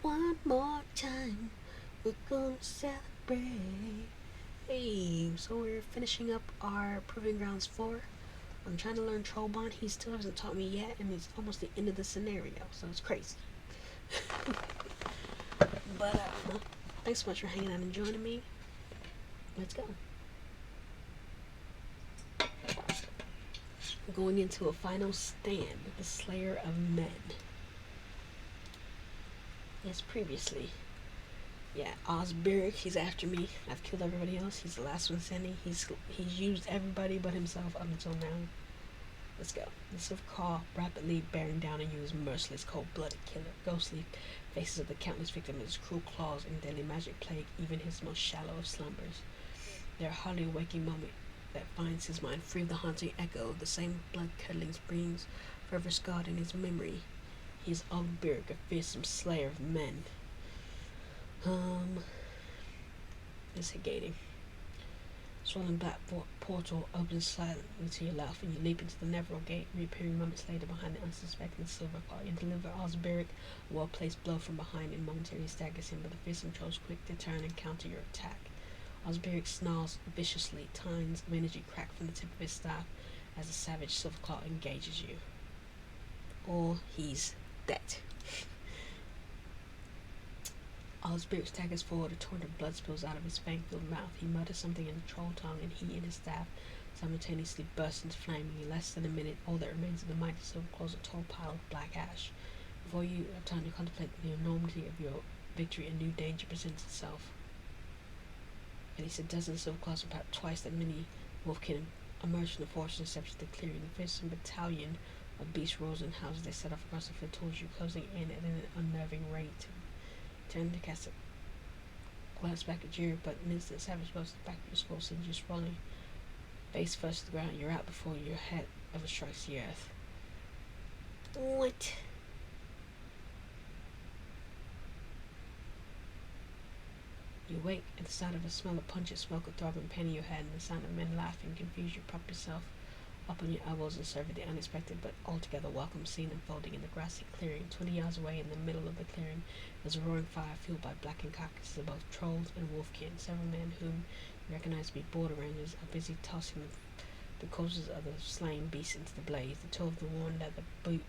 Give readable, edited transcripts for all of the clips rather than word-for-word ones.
one more time. We're gonna celebrate. Hey, so we're finishing up our Proving Grounds 4. I'm trying to learn Troll-Bont. He still hasn't taught me yet, and it's almost the end of the scenario, so it's crazy. But thanks so much for hanging out and joining me. Let's go. Going into a final stand with the Slayer of Men. Yes, previously. Yeah, Osberic, he's after me. I've killed everybody else. He's the last one standing. He's used everybody but himself up until now. Let's go. The Sryth claw rapidly bearing down on you is merciless, cold-blooded killer. Ghostly faces of the countless victims of his cruel claws and deadly magic plague even his most shallow of slumbers. There hardly a waking moment that finds his mind free of the haunting echo of the same blood-curdling springs forever scarred in his memory. He is Osberic, a fearsome slayer of men. It's a gating. Swollen black portal opens silently to your left, and you leap into the Neverall Gate, reappearing moments later behind the unsuspecting Silver Claw. You deliver Osberic a well-placed blow from behind and momentarily staggers him, but the fearsome troll's quick to turn and counter your attack. Osberic snarls viciously, tines of energy crack from the tip of his staff as the savage Silver Claw engages you. Or he's dead. Osberic staggers forward, a torrent of blood spills out of his fang-filled mouth. He mutters something in troll tongue, and he and his staff simultaneously burst into flame. In less than a minute, all that remains of the mighty Silver Claw is a tall pile of black ash. Before you have time to contemplate the enormity of your victory, a new danger presents itself. At least a dozen Silver Claws, about twice that many wolfkin, emerge from the forest and steps to the clearing. The fearsome battalion of beast roars and howls as they set off across the field towards you, closing in at an unnerving rate. Turn to cast a glance back at Jerry, but an instant savage blows the back of your skull sends you sprawling face first to the ground. You're out before your head ever strikes the earth. What? You wake at the sight of a smell of pungent smoke, a throbbing pain in your head, and the sound of men laughing. Confused, you prop yourself up on your elbows and survey the unexpected but altogether welcome scene unfolding in the grassy clearing. 20 yards away in the middle of the clearing is a roaring fire fueled by blackened carcasses of both trolls and wolfkin. Several men whom you recognize to be border rangers are busy tossing the corpses of the slain beasts into the blaze. The two of them warn that the boot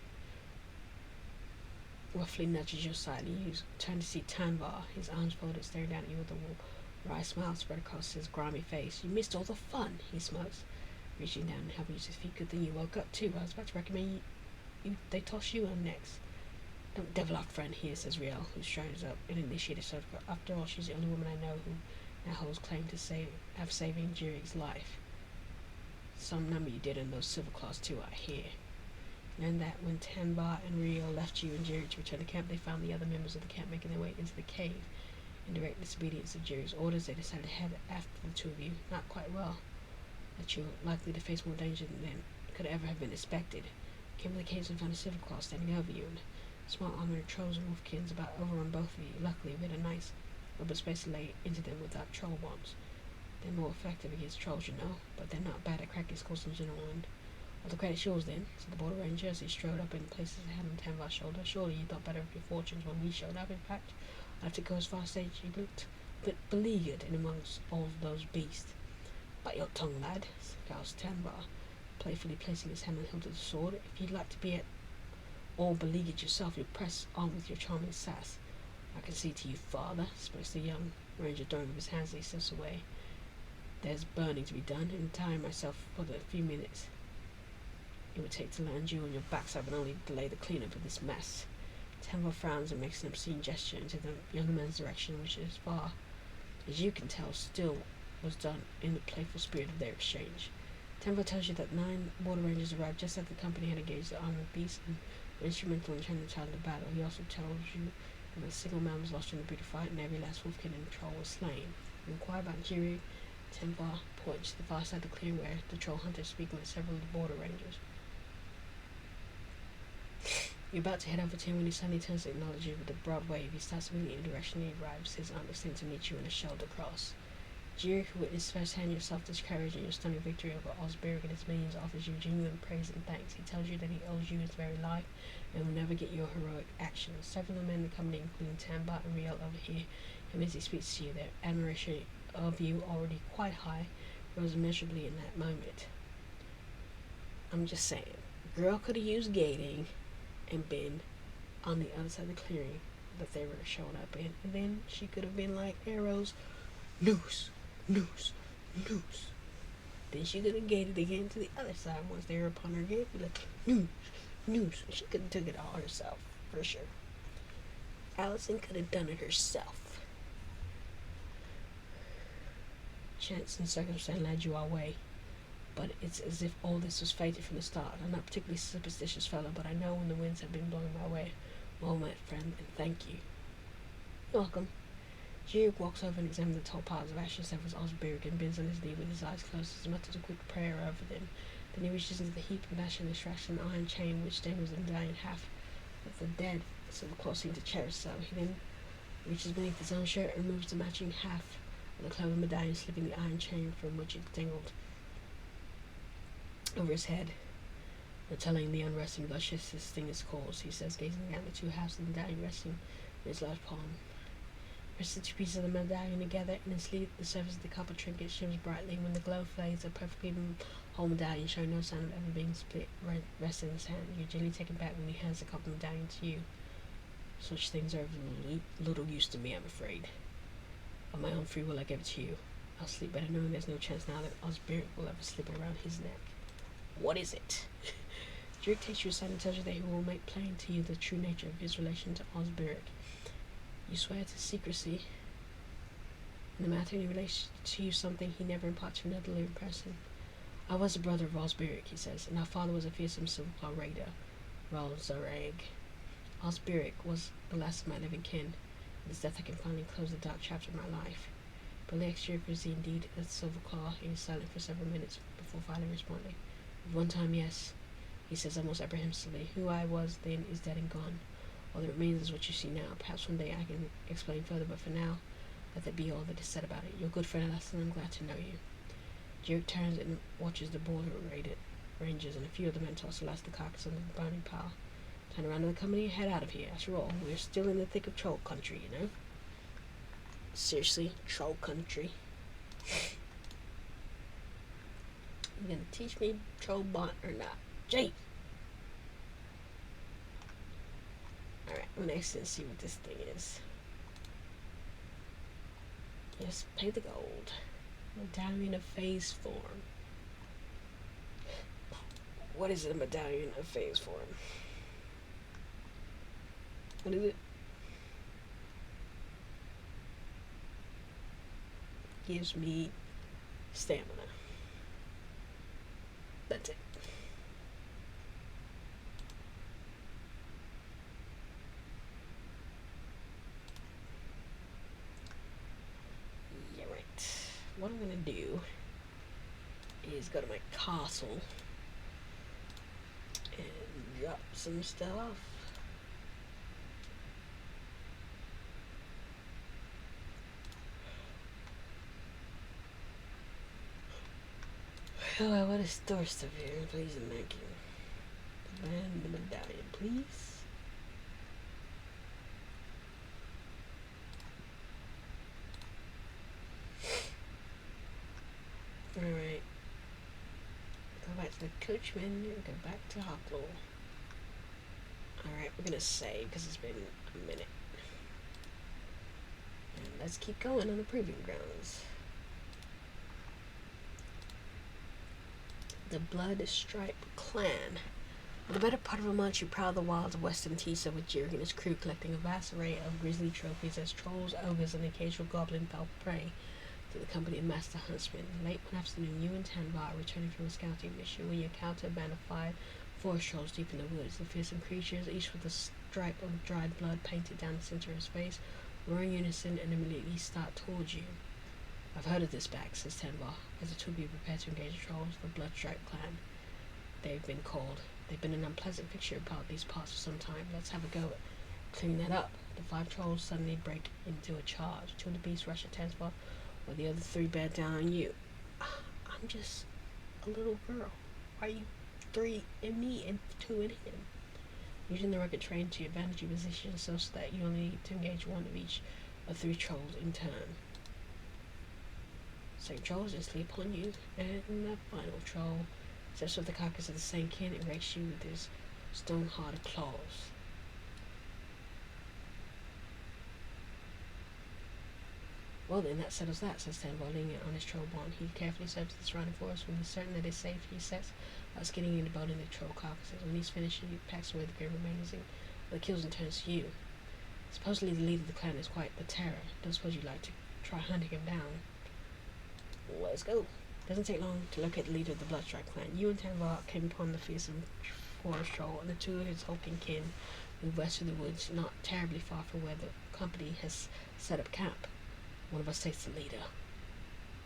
roughly nudges your side, and you turn to see Tanvar, his arms folded, staring down at you with a wry smile spread across his grimy face. You missed all the fun, he smirks, reaching down and helping you to his feet. Good thing you woke up too. I was about to recommend they toss you on next. Don't devil our friend here, says Riel, who strides up and initiates her. After all, she's the only woman I know who now holds claim to saving Jirig's life. Some number you did in those Silver Claws too, I hear. And that when Tanvar and Riel left you and Jirig to return to camp, they found the other members of the camp making their way into the cave. In direct disobedience of Jirig's orders, they decided to head after the two of you. Not quite well. That you're likely to face more danger than could ever have been expected. Came to the caves and found a Silver Claw standing over you, and small armored trolls and wolfkins about overrun both of you. Luckily, we had a nice open space to lay into them without Troll-Bonts. They're more effective against trolls, you know, but they're not bad at cracking skulls in general, and all the credit's yours then, said the border ranger as he strode up and placed his hand on Tanvar's shoulder. Surely you thought better of your fortunes when we showed up. In fact, I have to go as far as say you looked a bit beleaguered in amongst all of those beasts. Bite your tongue, lad, scowls Tanvar, playfully placing his hand on the hilt of the sword. If you'd like to be at all beleaguered yourself, you'll press on with your charming sass. I can see to you, father, spoke the young ranger, throwing up his hands as he steps away. There's burning to be done, and tiring myself for the few minutes it would take to land you on your backside would only delay the cleanup of this mess. Tanvar frowns and makes an obscene gesture into the young man's direction, which, as far as you can tell, still was done in the playful spirit of their exchange. Tanvar tells you that 9 border rangers arrived just after the company had engaged the armored beasts and were instrumental in turning the tide of the battle. He also tells you that a single man was lost in the brutal fight and every last wolfkin and troll was slain. You inquire about Jirig. Tanvar points to the far side of the clearing where the troll hunter is speaking with several of the border rangers. You're about to head over to him when he suddenly turns to acknowledge you with a broad wave. He starts moving in the direction he arrives. His arm extends to meet you in a shoulder cross. Jirik, who witnessed firsthand your selfless courage and your stunning victory over Osberg and his minions, offers you genuine praise and thanks. He tells you that he owes you his very life and will never get your heroic actions. Several of the men in the company, including Tamba and Riel, overhear him as he speaks to you. Their admiration of you, already quite high, rose immeasurably in that moment. I'm just saying, girl could have used gating and been on the other side of the clearing that they were showing up in, and then she could have been like arrows, noose, noose, noose. Then she could have gated again to the other side once they were upon her gate, be like noose, noose. She could have took it all herself, for sure. Allison could have done it herself. Chance and circumstance led you our way, but it's as if all this was fated from the start. I'm not particularly superstitious fellow, but I know when the winds have been blowing my way. Well, my friend, and thank you. You're welcome. Jirik walks over and examines the tall piles of ashes that was Osberg and bends on his knee with his eyes closed as he mutters a quick prayer over them. Then he reaches into the heap and bashes and extracts an iron chain which dangles the medallion half of the dead Silverclaw seemed to cherish so. He then reaches beneath his own shirt and removes the matching half of the cloven medallion, slipping the iron chain from which it dangled over his head. Telling the unresting luscious his thing is caused, he says, gazing down the two halves of the medallion resting in his left palm. Press the two pieces of the medallion together, and in sleep the surface of the copper trinket shimmers brightly when the glow fades. A perfectly whole medallion, showing no sign of ever being split, rests in his hand. You're gently taken back when he hands the copper medallion to you. Such things are of little use to me, I'm afraid. Of my own free will, I give it to you. I'll sleep better knowing there's no chance now that Osberg will ever slip around his neck. What is it? Jirik takes you aside and tells you that he will make plain to you the true nature of his relation to Osberg. You swear to secrecy in the matter, and he relates to you something he never imparts to another living person. I was a brother of Osberg, he says, and our father was a fearsome Silverclaw raider, Ralzareg. Osberg was the last of my living kin. In his death I can finally close the dark chapter of my life. But Jirik is indeed a Silverclaw. He is silent for several minutes before finally responding. One time, yes, he says almost apprehensively. Who I was then is dead and gone. All that remains is what you see now. Perhaps one day I can explain further, but for now, let that be all that is said about it. You're a good friend, Allison, I'm glad to know you. Jirik turns and watches the border rangers and a few of the men toss the last of the carcass under the burning pile. Turn around to the company and head out of here. After all, we're still in the thick of troll country, you know? Seriously, troll country. You gonna teach me Troll-Bont or not? Jake! Alright, I'm gonna exit and see what this thing is. Yes, pay the gold. Medallion of phase form. What is a medallion of phase form? What is it? Gives me stamina. That's it. Yeah, right. What I'm gonna do is go to my castle and drop some stuff. Oh, I want to store stuff here. Please and thank you. Land the medallion, please. Alright. Go back to the coachman and go back to Hawklaw. Alright, we're gonna save because it's been a minute. And let's keep going on the proving grounds. The Blood Stripe Clan. For the better part of a month, you prowl the wilds of Western Tisa with Jirik and his crew, collecting a vast array of grisly trophies as trolls, ogres, and occasional goblin fell prey to the company of master huntsmen. Late one afternoon, you and Tanvar are returning from a scouting mission when you encounter a band of 5 forest trolls deep in the woods. The fearsome creatures, each with a stripe of dried blood painted down the center of his face, roar in unison and immediately start towards you. I've heard of this back, says Tanvar, as the two of you prepare to engage the trolls, the Bloodstripe clan. They've been called. They've been an unpleasant fixture about these parts for some time. Let's have a go at cleaning that up. The 5 trolls suddenly break into a charge. 2 of the beasts rush at Tanvar, while the other three bear down on you. I'm just a little girl. Why are you three in me and two in him? Using the rugged terrain to your advantage, you position yourself so that you only need to engage one of each of three trolls in turn. Second troll is instantly upon you, and the final troll steps with the carcass of the same kin and rakes you with his stone-hard claws. Well then, that settles that, says Tanvar, leaning on his Troll-Bont. He carefully searches the surrounding forest. When he's certain that it's safe, he sets about skinning and deboning the troll carcasses. When he's finished, he packs away the grim remains and kills and turns to you. Supposedly the leader of the clan is quite the terror. Don't suppose you'd like to try hunting him down? Let's go. Doesn't take long to locate the leader of the Bloodstrike clan. You and Tanvar came upon the fearsome forest troll and the two of his hulking kin moved west through the woods, not terribly far from where the company has set up camp. One of us takes the leader.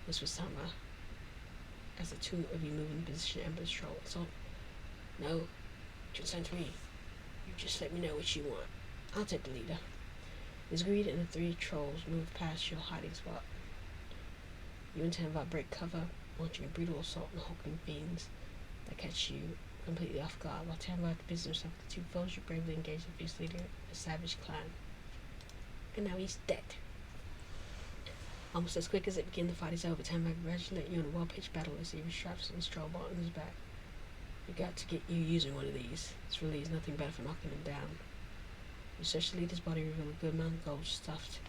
This was Summer. As the two of you move in position to ambush troll. So, no, consent to me. You just let me know what you want. I'll take the leader. It's agreed, and the three trolls move past your hiding spot. You and Tanvar break cover, launching a brutal assault on the hulking fiends that catch you completely off guard. While Tanvar busies himself with the two foes, you bravely engage the fierce leader of a savage clan. And now he's dead. Almost as quick as it began, the fight is over. Tanvar congratulates you on a well-pitched battle as he restraps his Troll-Bont on his back. We got to get you using one of these. This really is nothing better for knocking him down. You search the leader's body, reveal a good amount of gold stuffed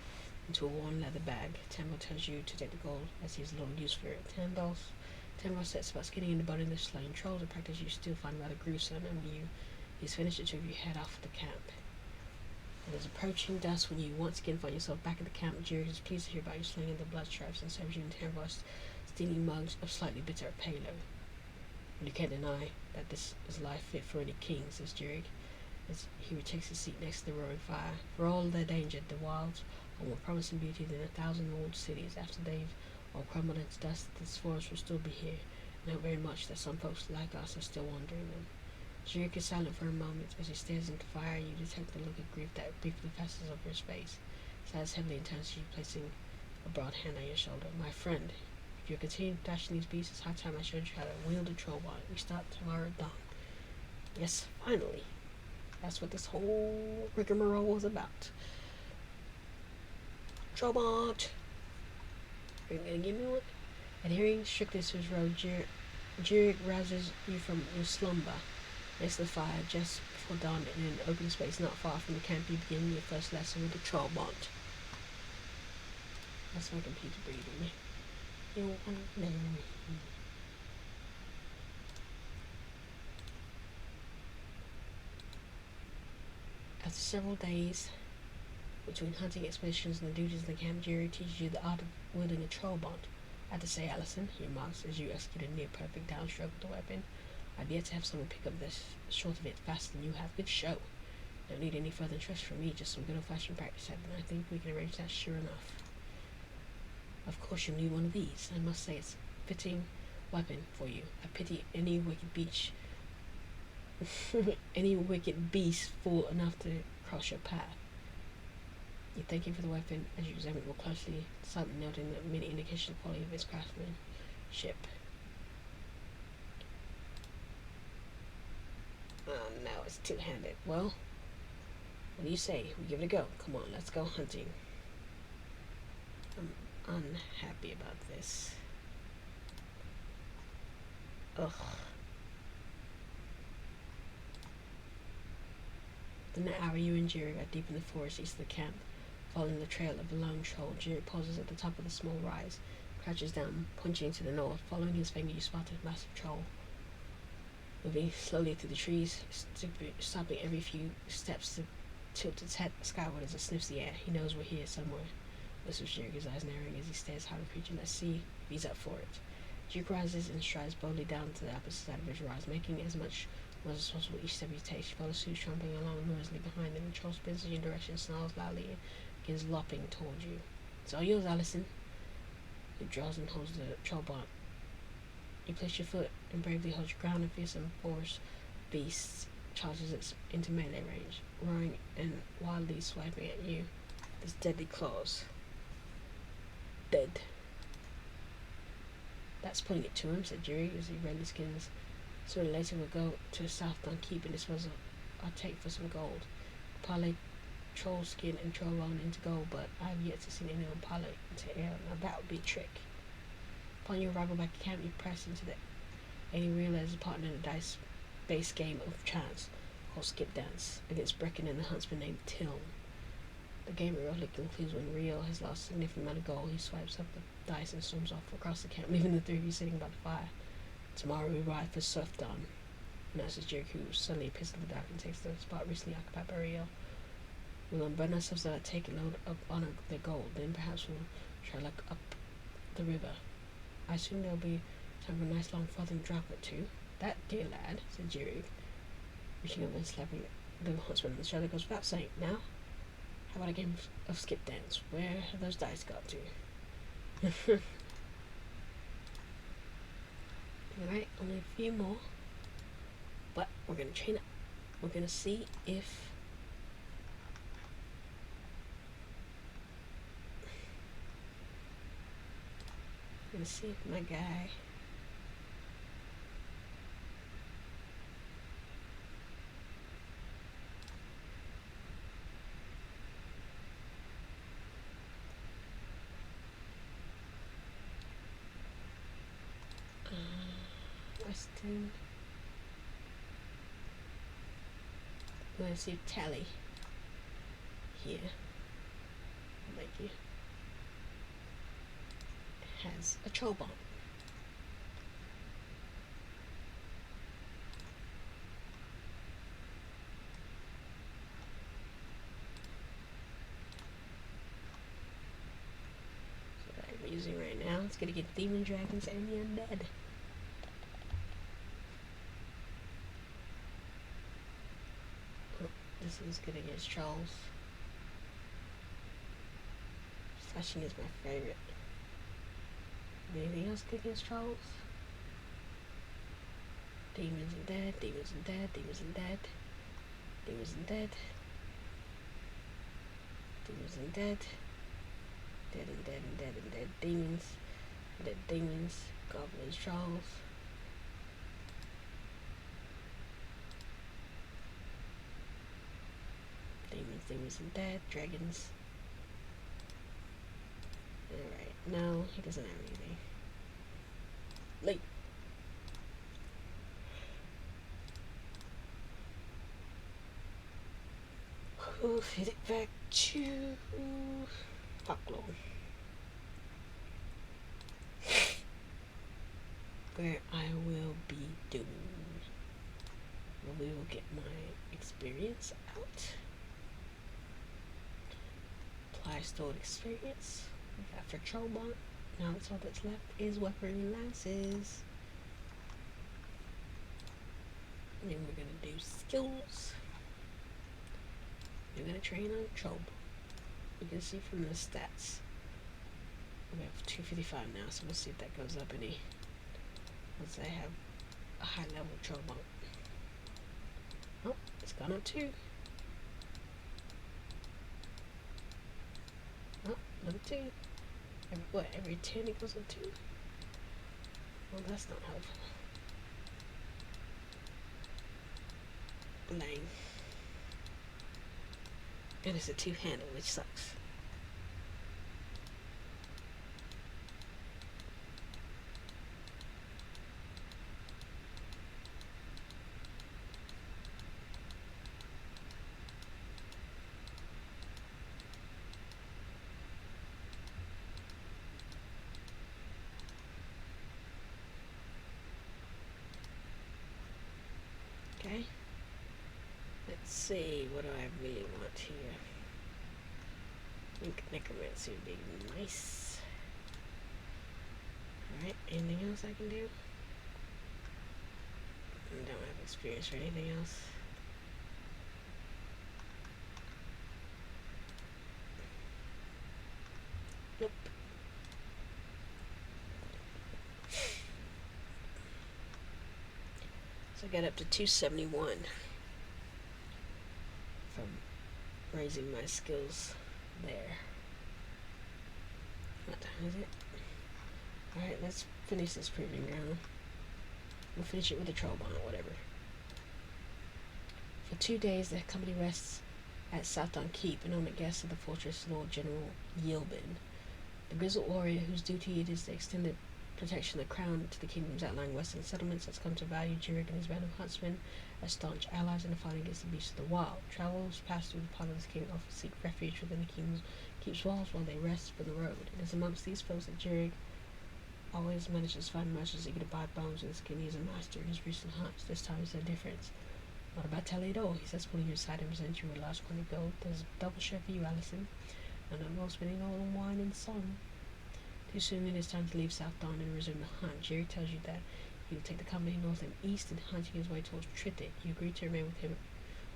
into a worn leather bag. Tanvar tells you to take the gold as he has little use for it. Tanvar sets about skinning and deboning the slain trolls, a practice you still find rather gruesome, and when he's finished, the two of you head off the camp. It is approaching dusk when you once again find yourself back at the camp. Jerry is pleased to hear about your slaying of the blood stripes and serves you and Tanvar steaming mugs of slightly bitter palo. And you can't deny that this is life fit for any king, says Jerry, as he retakes his seat next to the roaring fire. For all their danger, the wilds are more promising beauty than 1,000 walled cities. After they've all crumbled into dust, this forest will still be here, and not very much that some folks like us are still wandering them. Sryth is silent for a moment. As he stares into fire, you detect the look of grief that briefly passes over his face. Sighs heavily and turns to you, placing a broad hand on your shoulder. My friend, if you continue dashing these beasts, it's high time I showed you how to wield a Troll-Bont. We start tomorrow at dawn. Yes, finally. That's what this whole rigmarole was about. Troll-Bont! Are you gonna give me one? Adhering strictly to his road, Jirik rouses you from your slumber. Next to the fire, just before dawn, in an open space not far from the camp, you begin your first lesson with the Troll-Bont. That's my computer breathing me. You want to know me. After several days between hunting expeditions and the duties of the camp, Jerry teaches you the art of wielding a Troll-Bont. I have to say, Allison, he remarks as you execute a near-perfect downstroke with the weapon, I've yet to have someone pick up this short of it faster than you have. Good show. Don't need any further instruction from me, just some good old-fashioned practice, and I think we can arrange that sure enough. Of course you'll need one of these. I must say it's a fitting weapon for you. I pity any wicked beast fool enough to cross your path. You thank him for the weapon as you examine it more closely, slightly noting the many indications of the quality of its craftsmanship. Oh no, it's two-handed. Well, what do you say? We give it a go. Come on, let's go hunting. I'm unhappy about this. Ugh. Within an hour, you and Jerry are deep in the forest east of the camp, following the trail of the lone troll. Jerry pauses at the top of the small rise, crouches down, punching to the north. Following his finger, you spot a massive troll moving slowly through the trees, stopping every few steps to tilt its head skyward as it sniffs the air. He knows we're here somewhere. Whispers Jerry, his eyes narrowing as he stares hard at the creature. Let's see if he's up for it. Duke rises and strides boldly down to the opposite side of his rise, making as much noise as possible each step he takes. He follows suit, trampling along noisily behind him. The troll spins in your direction, snarls loudly, and begins lopping toward you. It's all yours, Allison. He draws and holds the Troll-Bont. You place your foot and bravely hold your ground, and fearsome forest beast charges it into melee range, roaring and wildly swiping at you with its deadly claws. Dead. That's putting it to him, said Jerry as he read the skins. Sooner or later we'll go to Southdown Keep and dispose of I'll take for some gold. Parlay troll skin and Troll-Bont into gold, but I have yet to see anyone parlay into air. Now that would be a trick. Upon your arrival back at camp, you press into the and you realize a partner in a dice-based game of chance called Skip Dance against Brecken and a huntsman named Tilm. The game erotically concludes when Rio has lost a significant amount of gold. He swipes up the dice and storms off across the camp, leaving the three of you sitting by the fire. Tomorrow we ride for Sryth, announces Jerick, who suddenly appears in the dark and takes the spot recently occupied by Rio. We'll unburden ourselves and take a load of honor their gold. Then perhaps we'll try luck up the river. I assume there'll be time for a nice long frothing drop or two. That, dear lad, said Jerick, reaching over and slapping the huntsman on the shoulder. Goes without saying. Now, how about a game of skip dance? Where have those dice got to? Alright, only a few more. But we're going to train up. We're going to see if my guy Weston. We're going to see Tally here. Thank you. Has a Troll-Bont. So that I'm using right now. It's gonna get demon dragons and the undead. Oh, this is good against trolls. Slashing is my favorite. Anything else good against trolls? Demons and dead, demons and dead, demons and dead, demons and dead, demons and dead, dead and dead and dead and dead demons, dead demons, goblins, trolls. Demons, demons and dead, dragons. Alright, no, he doesn't have anything. Late. We'll hit it back to Folklore, where I will be doing, well, we will get my experience out. Apply stored experience. We got for Troll-Bont. Now that's all that's left is weaponry and lances. And then we're gonna do skills. We're gonna train on Troll. You can see from the stats. We have 255 now, so we'll see if that goes up any once I have a high level Troll-Bont. Oh, it's gone up too. Oh, number 2. Every 10 it goes up 2? Well, that's not helpful. Blang. And it's a 2-handle, which sucks. Okay. Let's see, what do I really want here? I think necromancy would be nice. Alright, anything else I can do? I don't have experience for anything else. Nope. So I got up to 271 from raising my skills there. What time is it? Alright, let's finish this proving ground. We'll finish it with the Troll-Bont or whatever. For 2 days, the company rests at Sryth Keep, an honored guest of the fortress Lord General Yilbin, the grizzled warrior whose duty it is to extend the protection of the crown to the kingdom's outlying western settlements, has come to value Jirik and his band of huntsmen as staunch allies in the fight against the beasts of the wild. Travelers pass through the part of the king often seek refuge within the keep's walls while they rest from the road. It is amongst these folks that Jirik always manages to find merchants eager to buy bones with his kidneys and master in his recent hunts. This time is no difference. Not about telling it all, he says, pulling you aside and presents you with a large coin of gold. There's a double share for you, Allison, and I'm not spending all on wine and song. Too soon it is time to leave Sryth and resume the hunt. Jerry tells you that he will take the company north and east and hunting his way towards Sryth. You agree to remain with him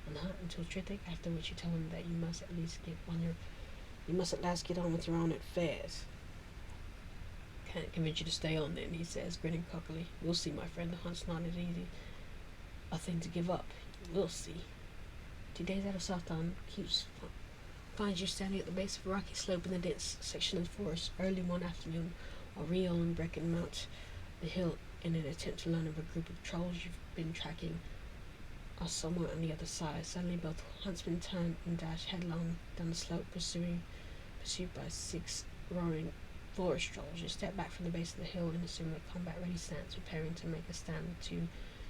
on the hunt until Sryth, after which you tell him that you must at last get on with your own affairs. Can't convince you to stay on then, he says, grinning cockily. We'll see, my friend. The hunt's not as easy a thing to give up. We'll see. 2 days out of Sryth finds you standing at the base of a rocky slope in the dense section of the forest. Early one afternoon, while Rio and Brecken mount the hill in an attempt to learn of a group of trolls you've been tracking are somewhere on the other side. Suddenly both huntsmen turn and dash headlong down the slope, pursued by 6 roaring forest trolls. You step back from the base of the hill and assume a combat-ready stance, preparing to make a stand to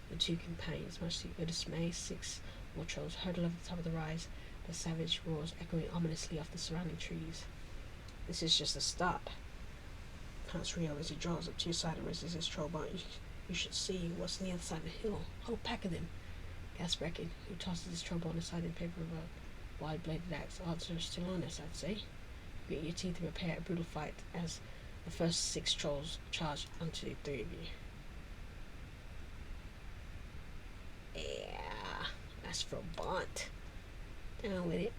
the 2 companions. Much to your dismay, 6 more trolls hurtle over the top of the rise, the savage roars echoing ominously off the surrounding trees. This is just the start, pants Rio as he draws up to your side and raises his Troll-Bont. You should see what's on the other side of the hill. A whole pack of them. Gasps Brecken, who tosses his Troll-Bont aside in favor of a wide-bladed axe. Odds are still on us, I'd say. Grit your teeth and prepare a brutal fight as the first 6 trolls charge onto the 3 of you. Yeah, that's for Bont. Down with it.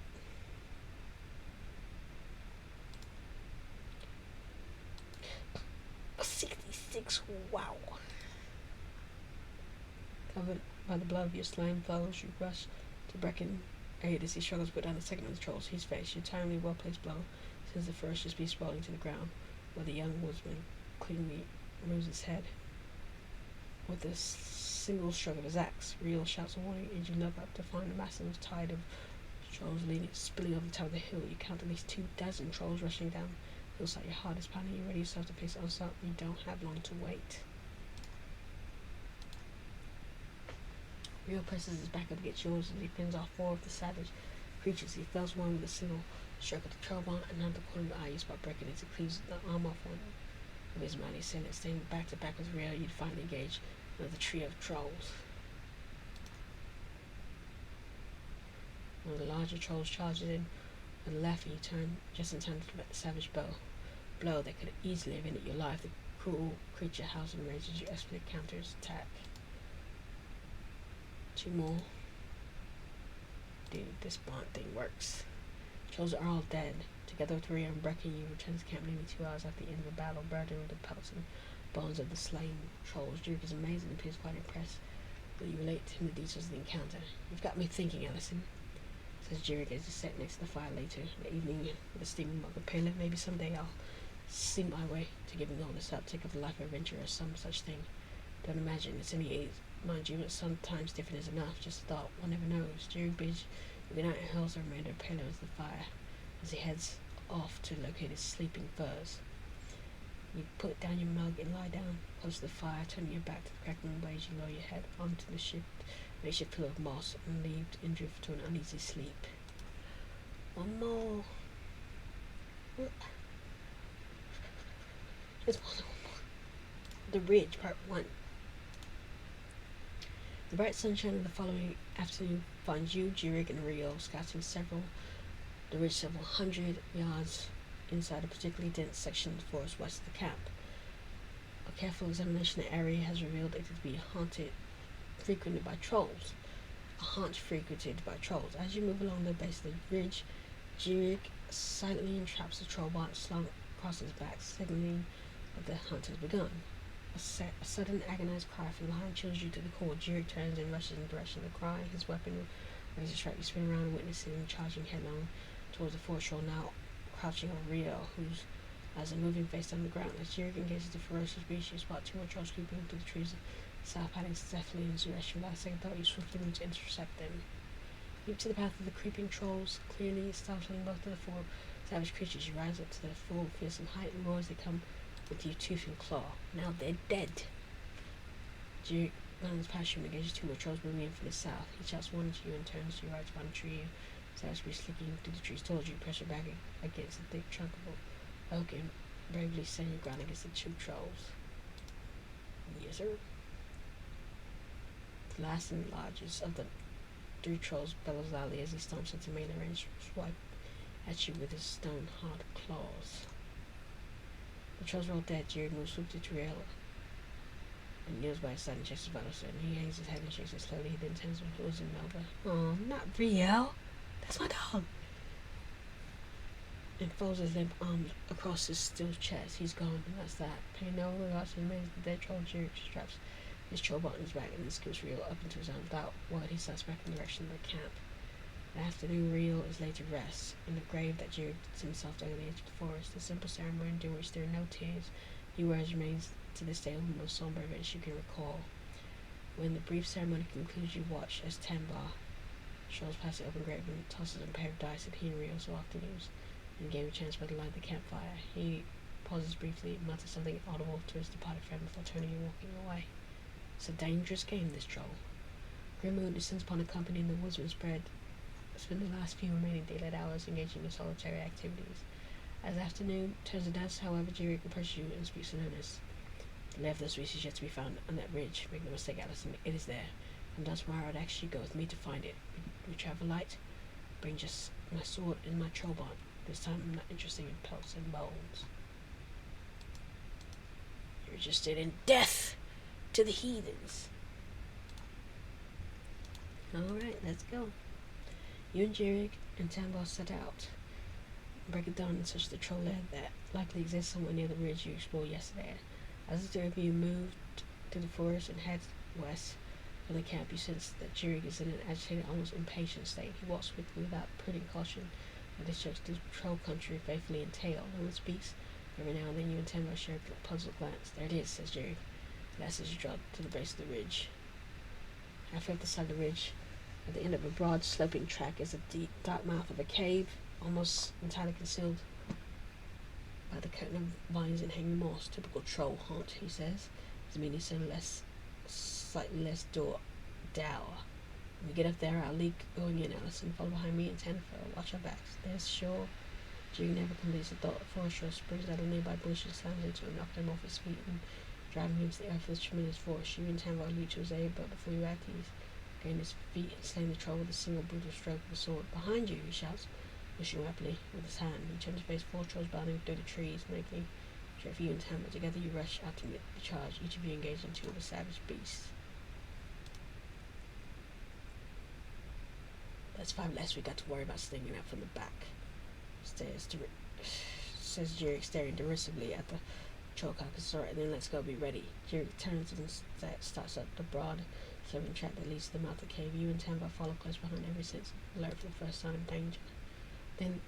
A 66, wow. Covered by the blood of your slain foes, you rush to Brecken aid as he struggles to put down the second of the trolls. His face, your timely, well-placed blow sends the ferocious beast falling to the ground, where the young woodsman cleanly removes his head. With a single stroke of his axe, Rio shouts a warning, and you look up to find a massive tide of trolls spilling over the top of the hill. You count at least 24 trolls rushing down. Feels like your heart is pounding. You ready yourself to face onslaught. You don't have long to wait. Rio presses his back up against yours as he pins off 4 of the savage creatures. He fells one with a single stroke of the Troll-Bont, and another corner of the eye used by Brecken as he cleaves the arm off one of his mighty assailants. Staying back to back with Rio, you'd finally engage another trio of trolls. One of the larger trolls charges in with a laugh, and you turn just in time to let the savage blow that could easily have ended your life. The cruel creature howls and rages as you expertly counter his attack. 2 more. Dude, this Bont thing works. Trolls are all dead. Together with Rio and Brecken, you return to camp nearly 2 hours after the end of the battle, burdened with the pelts and bones of the slain trolls. Jirik is amazed and appears quite impressed that you relate to him the details of the encounter. You've got me thinking, Allison, says Jirik as he sat next to the fire later in the evening with a steaming mug of pale. Maybe someday I'll see my way to giving all this up, take up the life of adventure or some such thing. Don't imagine it's any age. Mind you, but sometimes different is enough. Just a thought, one never knows. Jirik bids you good night and hurls the remainder of Palo into the fire as he heads off to locate his sleeping furs. You put down your mug and lie down close to the fire, turning your back to the crackling blaze. You lower your head onto the makeshift pillow of moss and leave and drift to an uneasy sleep. One more. There's one more. The Ridge, Part 1. The bright sunshine of the following afternoon finds you, Jirik, and Rio scouting the ridge several hundred yards inside a particularly dense section of the forest west of the camp. A careful examination of the area has revealed it to be frequented by trolls. A haunt frequented by trolls. As you move along the base of the ridge, Jirik silently entraps the Troll-Bont slung across his back, signaling that the hunt has begun. A sudden agonized cry from behind chills you to the core. Jirik turns and rushes in the direction of the cry. His weapon raises strike. You spin around and witness him charging headlong towards the forest troll, now crouching over Rio, whose As they're moving face down the ground, as Jirik engages the ferocious beast, you spot two more trolls creeping through the trees, south padding stealthily in his direction. Without a second thought, you swiftly move to intercept them. Leap to the path of the creeping trolls, clearly startling both of the four savage creatures. You rise up to their full fearsome height and roar as they come with you tooth and claw. Now they're dead. Jirik runs past you and engages two more trolls moving in from the south. He shouts warning to you and turns to your right to find a tree. Savage beast slicking through the trees towards you, press your back against a thick trunk of oak and bravely stand your ground against the two trolls. Yes, sir. The last and largest of the three trolls bellows loudly as he stomps into melee range, swipe at you with his stone-hard claws. The trolls are all dead. Jared moves swiftly to Riel and kneels by his side and checks his vital sign. He hangs his head and shakes it slowly. He then turns and pulls in Melba. Oh, not Riel. That's my dog. And folds his limp arms across his still chest. He's gone, and that's that. Paying no regard to the remains of the dead troll, Jared straps his Troll-Bont on his back and then scoops Riel up into his arms. Without word, he starts back in the direction of the camp. The afternoon, Riel is laid to rest in the grave that Jared digs himself down the edge of the forest. The simple ceremony during which there are no tears. He wears remains to this day one of the most somber events you can recall. When the brief ceremony concludes, you watch as Tambar strolls past the open grave and tosses a pair of dice that he and Riel so often use and gave a chance by the light of the campfire. He pauses briefly, mutters something audible to his departed friend before turning and walking away. It's a dangerous game, this troll. Grim mood descends upon the company, and the woodsmen spend the last few remaining daylight hours engaging in solitary activities. As afternoon turns to dusk, however, Jirik approaches you and speaks in earnest. The lair of the species yet to be found on that ridge. Make no mistake, Allison, it is there. And thus tomorrow I'd ask you to go with me to find it. We travel light. Bring just my sword and my Troll-Bont. This time I'm not interested in pelts and bones. You're interested in death to the heathens. Alright, let's go. You and Jirik and Tambar set out. Break it down and search the troll lair that likely exists somewhere near the ridge you explored yesterday. As the three of you moved through the forest and head west from the camp, you sense that Jirik is in an agitated, almost impatient state. He walks quickly without prudent caution and discharges the troll country faithfully in tail. No one speaks. Every now and then you and Tambar share a puzzled glance. There it is, says Jirik. That's as you drop to the base of the ridge. Halfway up the side of the ridge, at the end of a broad sloping track, is a deep, dark mouth of a cave, almost entirely concealed by the curtain of vines and hanging moss. Typical troll haunt, he says, his meaning slightly less dour. When we get up there, I'll leak going in, Allison. Follow behind me and Tenfer. Watch our backs. There's sure. Jirik never completes the thought. Forest Rush springs out of nearby bushes, slams into him, knocking him off his feet, and driving him to the earth with tremendous force. You and Tambar leap to his aid, but before you act, he's gained his feet and slain the troll with a single brutal stroke of the sword. Behind you, he shouts, pushing rapidly with his hand. He turns to face four trolls bounding through the trees, making straight for you and Tambar. Together you rush out to meet the charge, each of you engaged in two of the savage beasts. That's 5 less we got to worry about slinging out from the back. Says Jirik, staring derisively at the troll carcass. Alright, then let's go, be ready. Jirik turns and starts up the broad sloping track that leads to the mouth of the cave. You and Tambar follow close behind, every sense alert for the first sign of danger. Then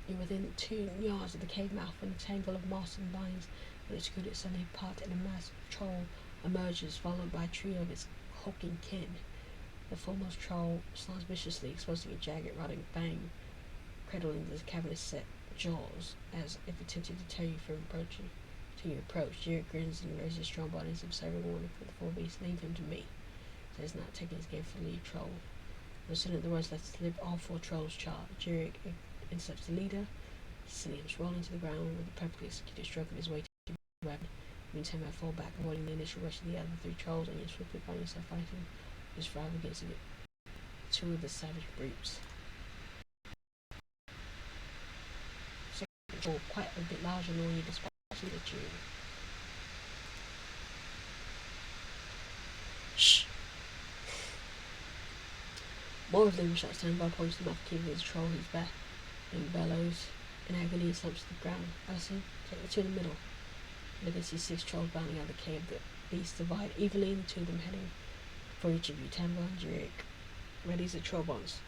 you're within 2 yards of the cave mouth when a tangle of moss and vines that excluded suddenly part and a massive troll emerges, followed by a trio of its hulking kin. The foremost troll snarls viciously, exposing a jagged, rotting fang, cradling the cavernous set jaws as if attempting to tear you from approaching. To your approach, Jirik grins and raises his strong body as if serving warning for the 4 beasts. Leave him to me. Says not taking his game for the lead troll. No sooner the words left his lip, all 4 trolls charge. Jirik intercepts the leader, sending him sprawling to the ground with a perfectly executed stroke of his weighty weapon. Meantime, I fall back, avoiding the initial rush of the other 3 trolls, and you swiftly find yourself fighting his rival against 2 of the savage brutes. Second troll, quite a bit larger than the one you dispatched at you. Shh! More of them, shouts Tambar, points to the mouth of the troll who's back and bellows in agony and slumps to the ground. Allison, take the 2 in the middle. You can see 6 trolls bounding out of the cave. The beasts divide evenly into 2 of them, heading for each of you. Tambar and Jirik readies the Troll-Bonts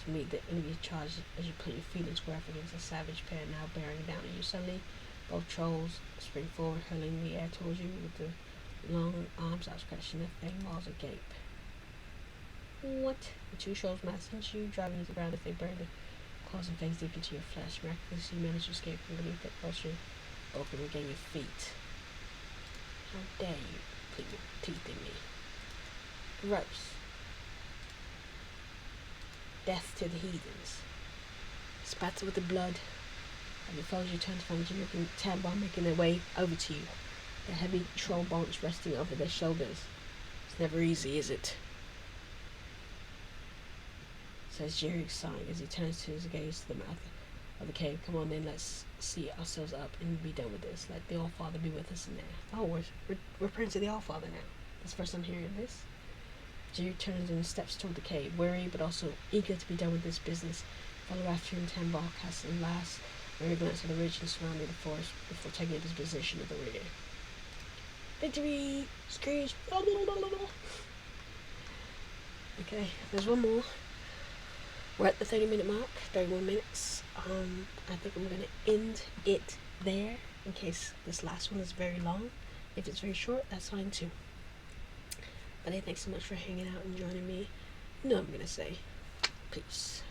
to meet the enemy charge as you put your feet in square up against a savage pair now bearing down on you. Suddenly, Both trolls spring forward, hurling the air towards you with the long arms outstretched and their fang walls agape. What? The two trolls mass into you, driving you to the ground as they burn the claws and fangs deep into your flesh. Miraculously, you manage to escape from beneath their closer, both and regain your feet. How dare you put your teeth in me? Gross. Death to the heathens. Spatter with the blood of your foes, you turn to find Junior and Tambar making their way over to you. Their heavy Troll-Bonts resting over their shoulders. It's never easy, is it? Says Jerry, sighing as he turns to his gaze to the mouth of the cave. Come on then, let's see ourselves up and be done with this. Let the Allfather be with us in there. Oh, we're praying to the Allfather now. That's the first I'm hearing this. Jerry turns and steps toward the cave, weary but also eager to be done with this business. Follow after him, Tambar casts a last weary glance at the ridge and surrounding the forest before taking up his position at the rear. Victory! Screech! Okay, there's one more. We're at the 30-minute mark, 31 minutes. I think I'm going to end it there in case this last one is very long. If it's very short, that's fine too. But hey, thanks so much for hanging out and joining me. You know what I'm going to say. Peace.